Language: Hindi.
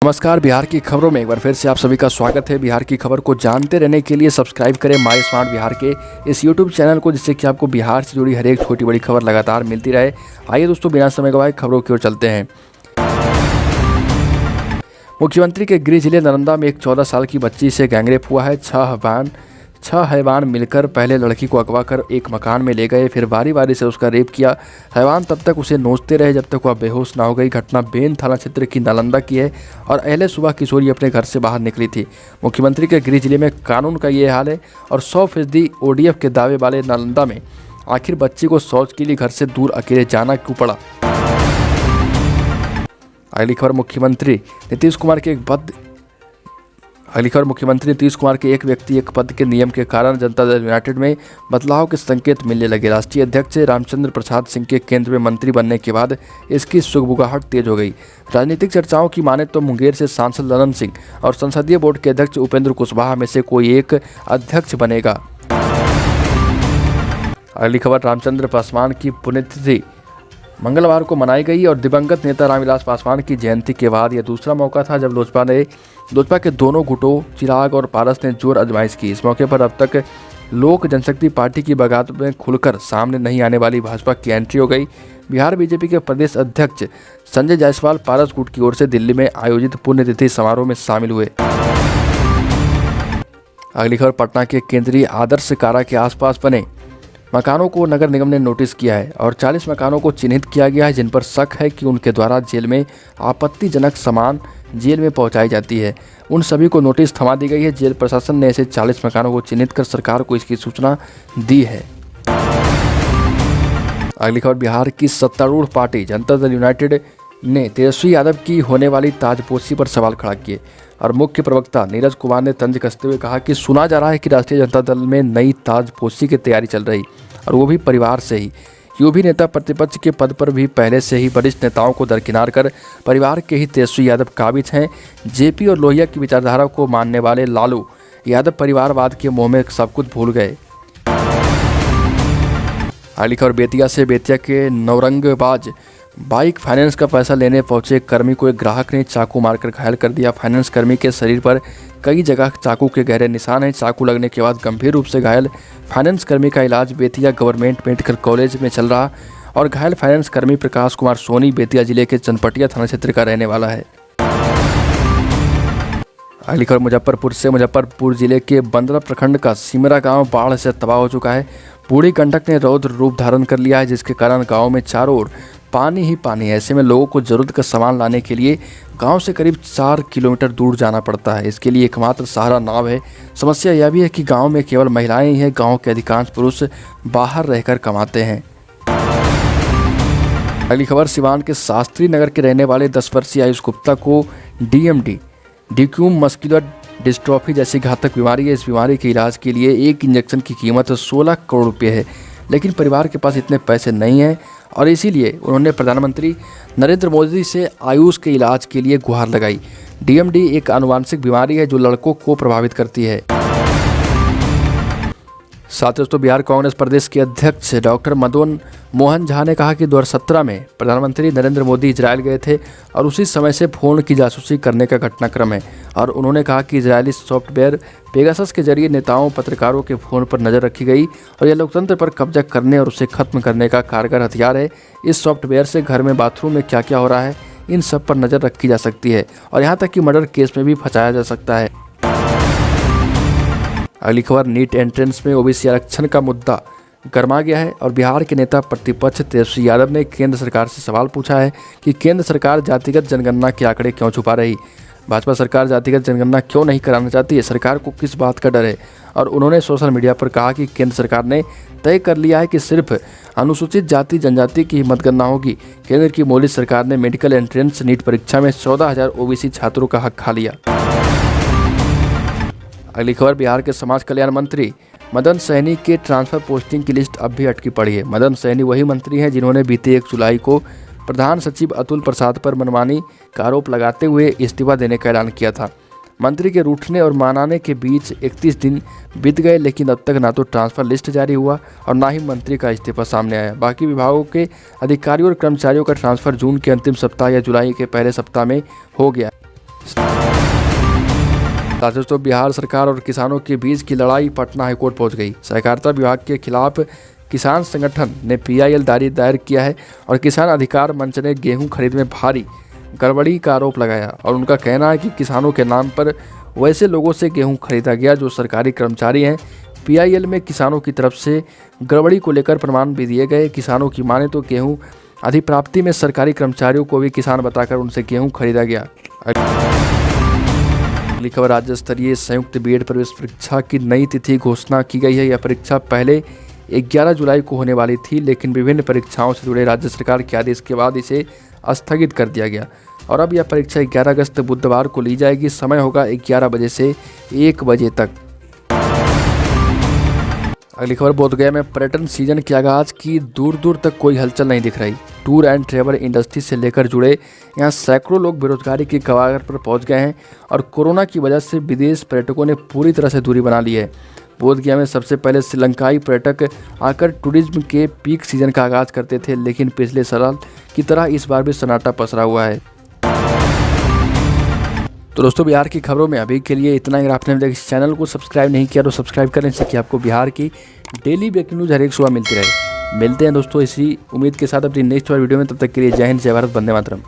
नमस्कार। बिहार की खबरों में एक बार फिर से आप सभी का स्वागत है। बिहार की खबर को जानते रहने के लिए सब्सक्राइब करें माय स्मार्ट बिहार के इस यूट्यूब चैनल को, जिससे कि आपको बिहार से जुड़ी हर एक छोटी बड़ी खबर लगातार मिलती रहे। आइए दोस्तों, बिना समय गवाए खबरों की ओर चलते हैं। मुख्यमंत्री के गृह जिले नालंदा में एक 14 साल की बच्ची से गैंगरेप हुआ है। छह हैवान मिलकर पहले लड़की को अगवा कर एक मकान में ले गए, फिर बारी बारी से उसका रेप किया। हैवान तब तक उसे नोचते रहे जब तक वह बेहोश ना हो गई। घटना बेन थाना क्षेत्र की नालंदा की है और अहले सुबह किशोरी अपने घर से बाहर निकली थी। मुख्यमंत्री के गृह जिले में कानून का ये हाल है और 100% ODF के दावे वाले नालंदा में आखिर बच्ची को शौच के लिए घर से दूर अकेले जाना क्यों पड़ा। अगली खबर मुख्यमंत्री नीतीश कुमार के एक व्यक्ति एक पद के नियम के कारण जनता दल यूनाइटेड में बदलाव के संकेत मिलने लगे। राष्ट्रीय अध्यक्ष रामचंद्र प्रसाद सिंह के केंद्र में मंत्री बनने के बाद इसकी सुगबुगाहट तेज हो गई। राजनीतिक चर्चाओं की माने तो मुंगेर से सांसद ललन सिंह और संसदीय बोर्ड के अध्यक्ष उपेंद्र कुशवाहा में से कोई एक अध्यक्ष बनेगा। अगली खबर, रामचंद्र पासवान की पुण्यतिथि मंगलवार को मनाई गई और दिवंगत नेता रामविलास पासवान की जयंती के बाद यह दूसरा मौका था जब लोजपा के दोनों गुटों चिराग और पारस ने जोर आजमाइश की। इस मौके पर अब तक लोक जनशक्ति पार्टी की बगावत में खुलकर सामने नहीं आने वाली भाजपा की एंट्री हो गई। बिहार बीजेपी के प्रदेश अध्यक्ष संजय जायसवाल पारस गुट की ओर से दिल्ली में आयोजित पुण्यतिथि समारोह में शामिल हुए। अगली खबर, पटना के केंद्रीय आदर्श कारा के आसपास बने मकानों को नगर निगम ने नोटिस किया है और 40 मकानों को चिन्हित किया गया है जिन पर शक है कि उनके द्वारा जेल में आपत्तिजनक सामान जेल में पहुंचाई जाती है। उन सभी को नोटिस थमा दी गई है। जेल प्रशासन ने ऐसे 40 मकानों को चिन्हित कर सरकार को इसकी सूचना दी है। अगली खबर, बिहार की सत्तारूढ़ पार्टी जनता दल यूनाइटेड ने तेजस्वी यादव की होने वाली ताजपोशी पर सवाल खड़ा किए और मुख्य प्रवक्ता नीरज कुमार ने तंज कसते हुए कहा कि सुना जा रहा है कि राष्ट्रीय जनता दल में नई ताजपोशी की तैयारी चल रही और वो भी परिवार से ही। यूं भी नेता प्रतिपक्ष के पद पर भी पहले से ही वरिष्ठ नेताओं को दरकिनार कर परिवार के ही तेजस्वी यादव काबिज हैं। जेपी और लोहिया की विचारधारा को मानने वाले लालू यादव परिवारवाद के मोह में सब कुछ भूल गए। अगली खबर, बेतिया के नौरंगबाज बाइक फाइनेंस का पैसा लेने पहुंचे कर्मी को एक ग्राहक ने चाकू मारकर घायल कर दिया। फाइनेंस कर्मी के शरीर पर कई जगह चाकू के गहरे निशान हैं। चाकू लगने के बाद गंभीर रूप से घायल फाइनेंस कर्मी का इलाज बेतिया गवर्नमेंट मेडिकल कॉलेज में चल रहा और घायल फाइनेंस कर्मी प्रकाश कुमार सोनी बेतिया जिले के चनपटिया थाना क्षेत्र का रहने वाला है। अगली खबर, मुजफ्फरपुर जिले के बंदरा प्रखंड का सिमरा गांव बाढ़ से तबाह हो चुका है। बूढ़ी गंडक ने रौद्र रूप धारण कर लिया है, जिसके कारण गांव में चारों ओर पानी ही पानी है। ऐसे में लोगों को जरूरत का सामान लाने के लिए गांव से करीब 4 किलोमीटर दूर जाना पड़ता है। इसके लिए एकमात्र सहारा नाव है। समस्या यह भी है कि गांव में केवल महिलाएं ही हैं। गांव के अधिकांश पुरुष बाहर रहकर कमाते हैं। अगली खबर, सिवान के शास्त्री नगर के रहने वाले 10 वर्षीय आयुष गुप्ता को DMD डिक्यूम मस्कुलर डिस्ट्रॉफी जैसी घातक बीमारी है। इस बीमारी के इलाज के लिए एक इंजेक्शन की कीमत 16 करोड़ रुपये है, लेकिन परिवार के पास इतने पैसे नहीं हैं और इसीलिए उन्होंने प्रधानमंत्री नरेंद्र मोदी से आयुष के इलाज के लिए गुहार लगाई। DMD एक आनुवांशिक बीमारी है जो लड़कों को प्रभावित करती है। साथ ही दोस्तों, बिहार कांग्रेस प्रदेश के अध्यक्ष डॉक्टर मदन मोहन झा ने कहा कि 2017 में प्रधानमंत्री नरेंद्र मोदी इजरायल गए थे और उसी समय से फ़ोन की जासूसी करने का घटनाक्रम है। और उन्होंने कहा कि इजरायली सॉफ्टवेयर पेगासस के जरिए नेताओं पत्रकारों के फ़ोन पर नज़र रखी गई और यह लोकतंत्र पर कब्जा करने और उसे ख़त्म करने का कारगर हथियार है। इस सॉफ्टवेयर से घर में बाथरूम में क्या क्या हो रहा है इन सब पर नज़र रखी जा सकती है और यहाँ तक कि मर्डर केस में भी फंसाया जा सकता है। अगली खबर, नीट एंट्रेंस में OBC आरक्षण का मुद्दा गरमा गया है और बिहार के नेता प्रतिपक्ष तेजस्वी यादव ने केंद्र सरकार से सवाल पूछा है कि केंद्र सरकार जातिगत जनगणना के आंकड़े क्यों छुपा रही। भाजपा सरकार जातिगत जनगणना क्यों नहीं कराना चाहती है, सरकार को किस बात का डर है। और उन्होंने सोशल मीडिया पर कहा कि केंद्र सरकार ने तय कर लिया है कि सिर्फ अनुसूचित जाति जनजाति की ही मतगणना होगी। केंद्र की मोदी सरकार ने मेडिकल एंट्रेंस नीट परीक्षा में 14,000 OBC छात्रों का हक खा लिया। अगली खबर, बिहार के समाज कल्याण मंत्री मदन सहनी के ट्रांसफर पोस्टिंग की लिस्ट अब भी अटकी पड़ी है। मदन सहनी वही मंत्री हैं जिन्होंने बीते 1 जुलाई को प्रधान सचिव अतुल प्रसाद पर मनमानी का आरोप लगाते हुए इस्तीफा देने का ऐलान किया था। मंत्री के रूठने और मनाने के बीच 31 दिन बीत गए, लेकिन अब तक ना तो ट्रांसफर लिस्ट जारी हुआ और ना ही मंत्री का इस्तीफा सामने आया। बाकी विभागों के अधिकारियों और कर्मचारियों का ट्रांसफर जून के अंतिम सप्ताह या जुलाई के पहले सप्ताह में हो गया। दोस्तों, बिहार सरकार और किसानों के बीच की लड़ाई पटना हाईकोर्ट पहुंच गई। सहकारिता विभाग के खिलाफ किसान संगठन ने PIL दायर किया है और किसान अधिकार मंच ने गेहूं खरीद में भारी गड़बड़ी का आरोप लगाया और उनका कहना है कि किसानों के नाम पर वैसे लोगों से गेहूं खरीदा गया जो सरकारी कर्मचारी हैं। PIL में किसानों की तरफ से गड़बड़ी को लेकर प्रमाण भी दिए गए। किसानों की माने तो गेहूं अधिप्राप्ति में सरकारी कर्मचारियों को भी किसान बताकर उनसे गेहूं खरीदा गया। अगली खबर, राज्य स्तरीय संयुक्त B.Ed प्रवेश परीक्षा की नई तिथि घोषणा की गई है। यह परीक्षा पहले 11 जुलाई को होने वाली थी, लेकिन विभिन्न परीक्षाओं से जुड़े राज्य सरकार के आदेश के बाद इसे स्थगित कर दिया गया और अब यह परीक्षा 11 अगस्त बुधवार को ली जाएगी। समय होगा 11 बजे से 1 बजे तक। अगली खबर, बोधगया में पर्यटन सीजन के आगाज की दूर दूर तक कोई हलचल नहीं दिख रही। टूर एंड ट्रैवल इंडस्ट्री से लेकर जुड़े यहाँ सैकड़ों लोग बेरोजगारी की कगार पर पहुंच गए हैं और कोरोना की वजह से विदेश पर्यटकों ने पूरी तरह से दूरी बना ली है। बोधगया में सबसे पहले श्रीलंकाई पर्यटक आकर टूरिज्म के पीक सीजन का आगाज करते थे, लेकिन पिछले साल की तरह इस बार भी सन्नाटा पसरा हुआ है। तो दोस्तों, बिहार की खबरों में अभी के लिए इतना ही। आपने अभी इस चैनल को सब्सक्राइब नहीं किया तो सब्सक्राइब करें, जिससे आपको बिहार की डेली ब्रेकिंग न्यूज़ हर एक सुबह मिलती रहे। मिलते हैं दोस्तों इसी उम्मीद के साथ अपनी नेक्स्ट वीडियो में। तब तक के लिए जय हिंद, जय भारत, वंदे मातरम।